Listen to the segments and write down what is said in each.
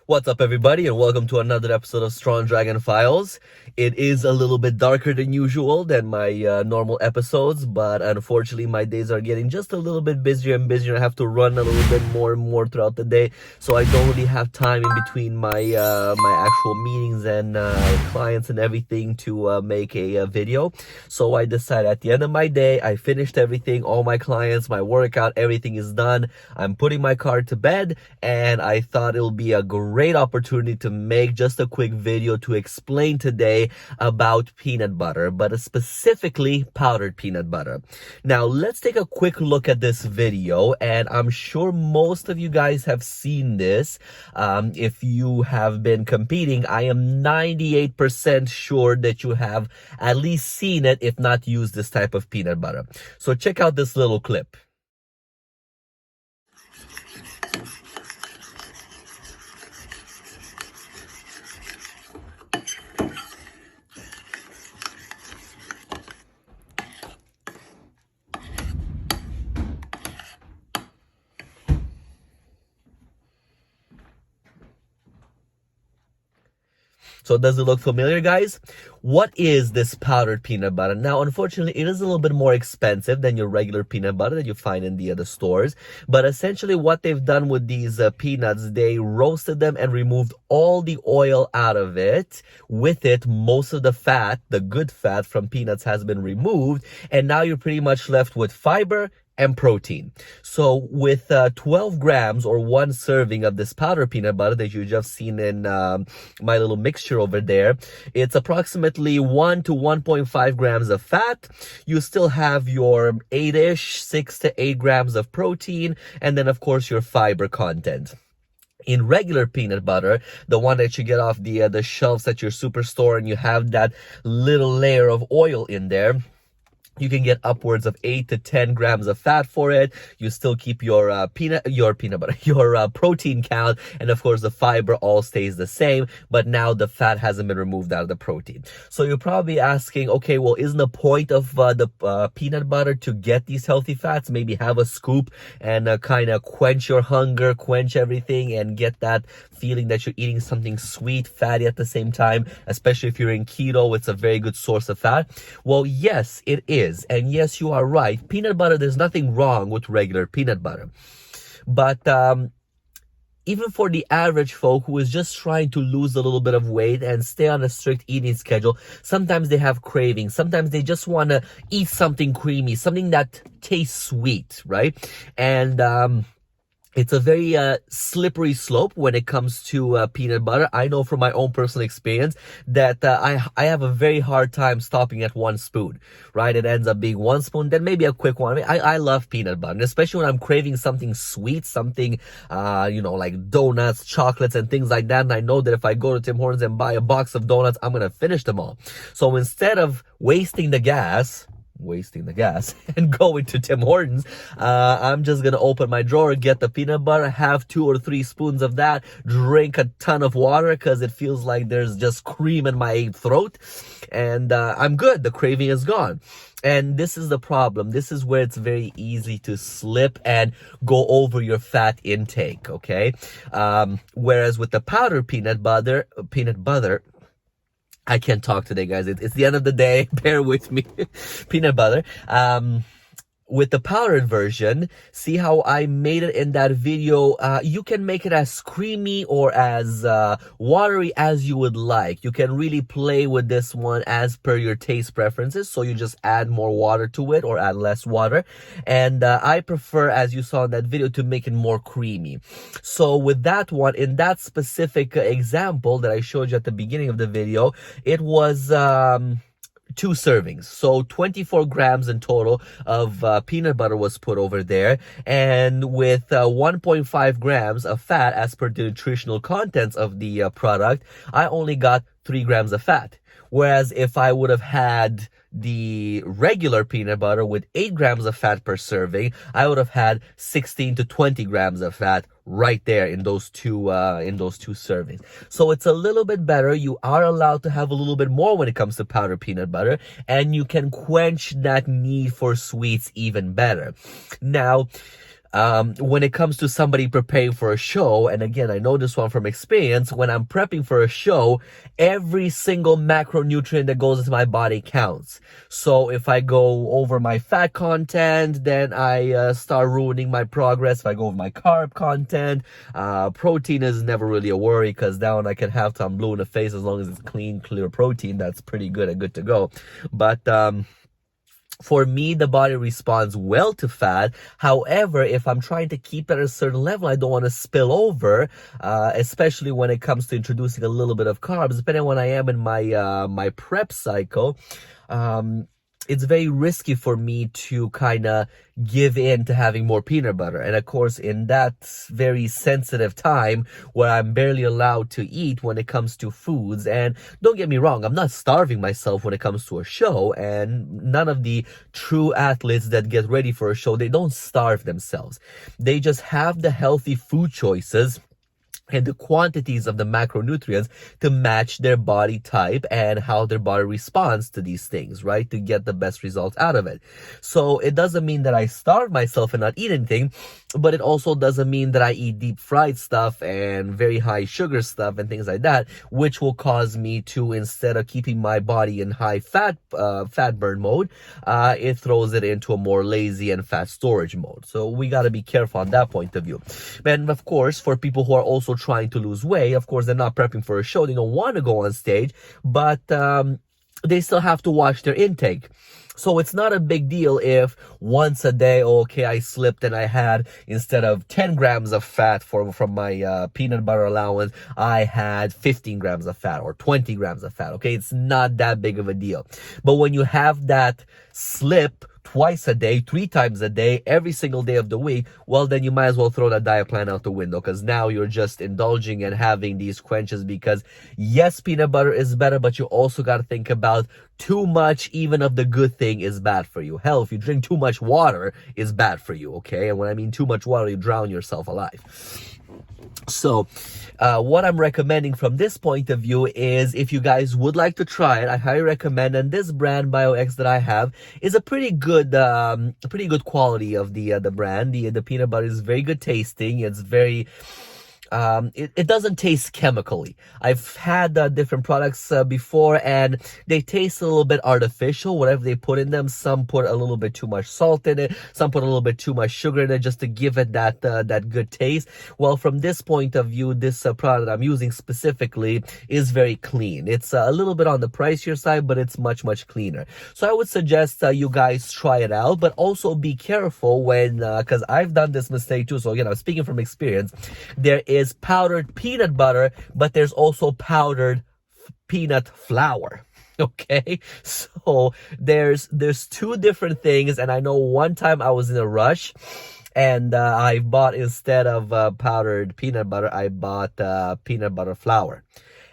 What's up, everybody, and welcome to another episode of Strong Dragon Files. It is a little bit darker than usual than my normal episodes, but unfortunately my days are getting just a little bit busier and busier. I have to run a little bit more and more throughout the day, so I don't really have time in between my actual meetings and clients and everything to make a video. So I decided at the end of my day, I finished everything, all my clients, my workout, everything is done. I'm putting my car to bed, and I thought it'll be a great opportunity to make just a quick video to explain today about peanut butter, but specifically powdered peanut butter. Now let's take a quick look at this video, and I'm sure most of you guys have seen this. If you have been competing, I am 98% sure that you have at least seen it, if not used this type of peanut butter. So check out this little clip. So does it look familiar, guys? What is this powdered peanut butter? Now, unfortunately, it is a little bit more expensive than your regular peanut butter that you find in the other stores. But essentially what they've done with these peanuts, they roasted them and removed all the oil out of it. With it, most of the fat, the good fat from peanuts has been removed. And now you're pretty much left with fiber and protein. So with 12 grams or one serving of this powdered peanut butter that you just seen in my little mixture over there, it's approximately 1 to 1.5 grams of fat. You still have your 6 to 8 grams of protein, and then of course your fiber content. In regular peanut butter, the one that you get off the shelves at your superstore, and you have that little layer of oil in there, you can get upwards of 8 to 10 grams of fat for it. You still keep your protein count, and of course the fiber all stays the same, but now the fat hasn't been removed out of the protein. So you're probably asking, okay, well, isn't the point of the peanut butter to get these healthy fats? Maybe have a scoop and kind of quench your hunger, quench everything, and get that feeling that you're eating something sweet, fatty at the same time, especially if you're in keto. It's a very good source of fat. Well, yes, it is. And yes, you are right. Peanut butter, there's nothing wrong with regular peanut butter. But even for the average folk who is just trying to lose a little bit of weight and stay on a strict eating schedule, sometimes they have cravings. Sometimes they just want to eat something creamy, something that tastes sweet, right? And it's a very slippery slope when it comes to peanut butter. I know from my own personal experience that I have a very hard time stopping at 1 spoon, right? It ends up being 1 spoon, then maybe a quick one. I love peanut butter, and especially when I'm craving something sweet, something, like donuts, chocolates, and things like that. And I know that if I go to Tim Hortons and buy a box of donuts, I'm going to finish them all. So instead of wasting the gas and going to Tim Hortons, I'm just gonna open my drawer, get the peanut butter, have 2 or 3 spoons of that, drink a ton of water because it feels like there's just cream in my throat, and I'm good. The craving is gone. And this is the problem. This is where it's very easy to slip and go over your fat intake, okay? Whereas with the powdered peanut butter, I can't talk today, guys. It's the end of the day. Bear with me. Peanut butter. With the powdered version, see how I made it in that video? You can make it as creamy or as watery as you would like. You can really play with this one as per your taste preferences. So you just add more water to it or add less water. And I prefer, as you saw in that video, to make it more creamy. So with that one, in that specific example that I showed you at the beginning of the video, it was 2 servings, so 24 grams in total of peanut butter was put over there, and with 1.5 grams of fat as per the nutritional contents of the product, I only got 3 grams of fat. Whereas if I would have had the regular peanut butter with 8 grams of fat per serving, I would have had 16 to 20 grams of fat right there in those two servings. So it's a little bit better. You are allowed to have a little bit more when it comes to powdered peanut butter, and you can quench that need for sweets even better. Now, When it comes to somebody preparing for a show, and again, I know this one from experience, when I'm prepping for a show, every single macronutrient that goes into my body counts. So if I go over my fat content, then I start ruining my progress. If I go over my carb content, protein is never really a worry, because that one I can have till I'm blue in the face. As long as it's clean, clear protein, that's pretty good and good to go. But for me, the body responds well to fat. However, if I'm trying to keep it at a certain level, I don't want to spill over, especially when it comes to introducing a little bit of carbs. Depending on when I am in my prep cycle, it's very risky for me to kind of give in to having more peanut butter. And of course, in that very sensitive time where I'm barely allowed to eat when it comes to foods, and don't get me wrong, I'm not starving myself when it comes to a show, and none of the true athletes that get ready for a show, they don't starve themselves. They just have the healthy food choices and the quantities of the macronutrients to match their body type and how their body responds to these things, right? To get the best results out of it. So it doesn't mean that I starve myself and not eat anything, but it also doesn't mean that I eat deep fried stuff and very high sugar stuff and things like that, which will cause me to, instead of keeping my body in high fat burn mode, it throws it into a more lazy and fat storage mode. So we got to be careful on that point of view. And of course, for people who are also trying to lose weight, of course, they're not prepping for a show, they don't want to go on stage, but they still have to watch their intake. So it's not a big deal if once a day, okay, I slipped and I had, instead of 10 grams of fat from my peanut butter allowance, I had 15 grams of fat or 20 grams of fat. Okay, it's not that big of a deal. But when you have that slip twice a day, 3 times a day, every single day of the week, well, then you might as well throw that diet plan out the window, because now you're just indulging and having these quenches. Because yes, peanut butter is better, but you also got to think about too much, even of the good thing, is bad for you. Hell, if you drink too much water, it's bad for you, okay? And when I mean too much water, you drown yourself alive. So what I'm recommending from this point of view is, if you guys would like to try it, I highly recommend. And this brand BioX that I have is a pretty good quality of the brand. The peanut butter is very good tasting. It's very it doesn't taste chemically. I've had different products before, and they taste a little bit artificial, whatever they put in them. Some put a little bit too much salt in it, some put a little bit too much sugar in it, just to give it that good taste. Well, from this point of view, this product that I'm using specifically is very clean. It's a little bit on the pricier side, but it's much cleaner. So I would suggest you guys try it out, but also be careful when, because I've done this mistake too. So again, I'm speaking from experience. There is powdered peanut butter, but there's also powdered peanut flour. Okay, so there's 2 different things. And I know one time I was in a rush, and I bought, instead of powdered peanut butter, I bought peanut butter flour.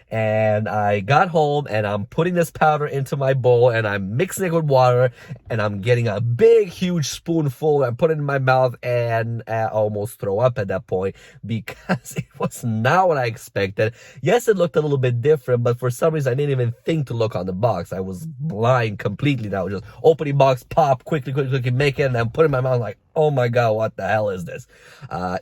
And I got home, and I'm putting this powder into my bowl, and I'm mixing it with water, and I'm getting a big, huge spoonful, and put it in my mouth, and I almost throw up at that point, because it was not what I expected. Yes, it looked a little bit different, but for some reason, I didn't even think to look on the box. I was blind completely now. Just opening box, pop, quickly, make it, and then put it in my mouth like, oh my God, what the hell is this?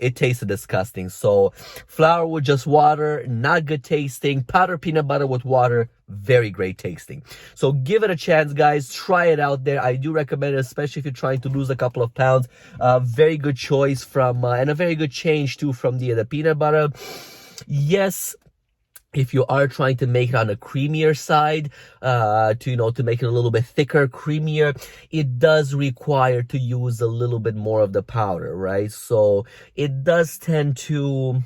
It tasted disgusting. So flour with just water, not good tasting. Powdered peanut butter with water, very great tasting. So give it a chance, guys. Try it out there. I do recommend it, especially if you're trying to lose a couple of pounds. Very good choice from, and a very good change too from the peanut butter. Yes, if you are trying to make it on a creamier side, to make it a little bit thicker, creamier, it does require to use a little bit more of the powder, right? So it does tend to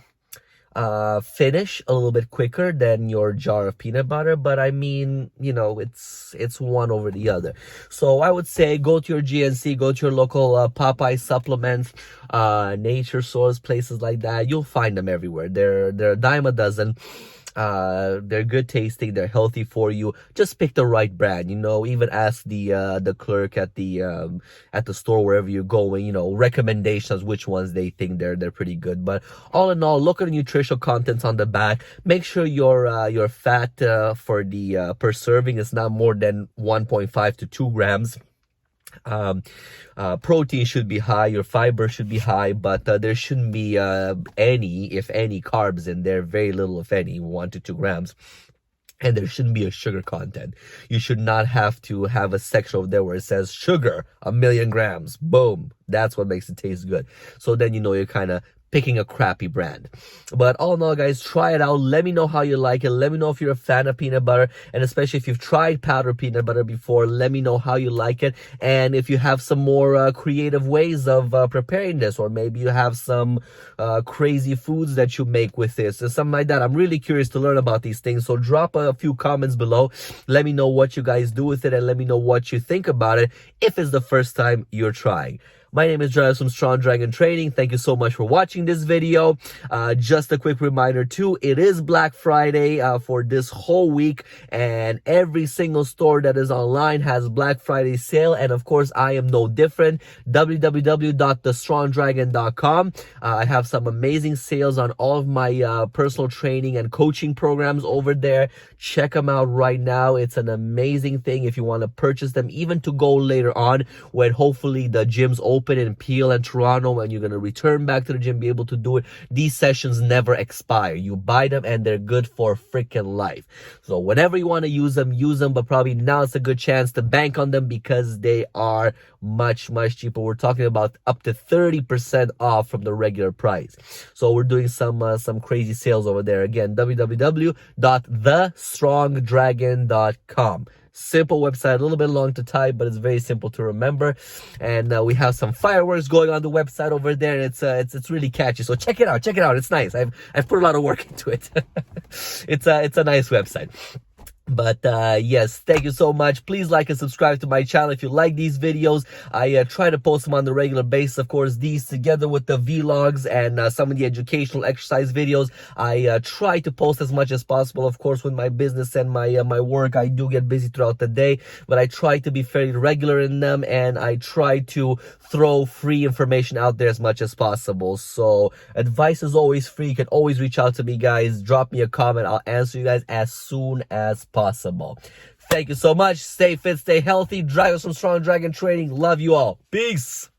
finish a little bit quicker than your jar of peanut butter, but I mean, it's one over the other. So I would say go to your GNC, go to your local Popeye supplements, Nature Source, places like that. You'll find them everywhere. They're a dime a dozen. They're good tasting, they're healthy for you. Just pick the right brand, even ask the clerk at the store, wherever you're going, recommendations, which ones they think they're pretty good. But all in all, look at the nutritional contents on the back. Make sure your fat for the per serving is not more than 1.5 to 2 grams. Protein should be high, your fiber should be high, but there shouldn't be any, if any, carbs in there, very little, if any, 1 to 2 grams. And there shouldn't be a sugar content. You should not have to have a section over there where it says sugar, 1,000,000 grams. Boom. That's what makes it taste good. So then you know you're kind of picking a crappy brand. But all in all, guys, try it out. Let me know how you like it. Let me know if you're a fan of peanut butter, and especially if you've tried powdered peanut butter before, let me know how you like it. And if you have some more creative ways of preparing this, or maybe you have some crazy foods that you make with this or something like that. I'm really curious to learn about these things. So drop a few comments below. Let me know what you guys do with it, and let me know what you think about it if it's the first time you're trying. My name is Giles from Strong Dragon Training. Thank you so much for watching this video. Just a quick reminder too, it is Black Friday for this whole week, and every single store that is online has Black Friday sale, and of course I am no different. www.thestrongdragon.com. I have some amazing sales on all of my personal training and coaching programs over there. Check them out right now. It's an amazing thing if you want to purchase them, even to go later on when hopefully the gyms open in Peel and Toronto, and you're going to return back to the gym, be able to do it. These sessions never expire. You buy them and they're good for freaking life. So whenever you want to use them, but probably now it's a good chance to bank on them because they are much cheaper. We're talking about up to 30% off from the regular price. So we're doing some crazy sales over there. Again, www.thestrongdragon.com. Simple website, a little bit long to type, but it's very simple to remember. And we have some fireworks going on the website over there. It's really catchy. So check it out. It's nice. I've put a lot of work into it. It's a nice website. But yes, thank you so much. Please like and subscribe to my channel if you like these videos. I try to post them on the regular basis. Of course, these together with the vlogs and some of the educational exercise videos, I try to post as much as possible. Of course, with my business and my work, I do get busy throughout the day, but I try to be fairly regular in them, and I try to throw free information out there as much as possible. So advice is always free. You can always reach out to me, guys. Drop me a comment. I'll answer you guys as soon as possible. Thank you so much. Stay fit, stay healthy. Dragons from Strong Dragon Training. Love you all. Peace.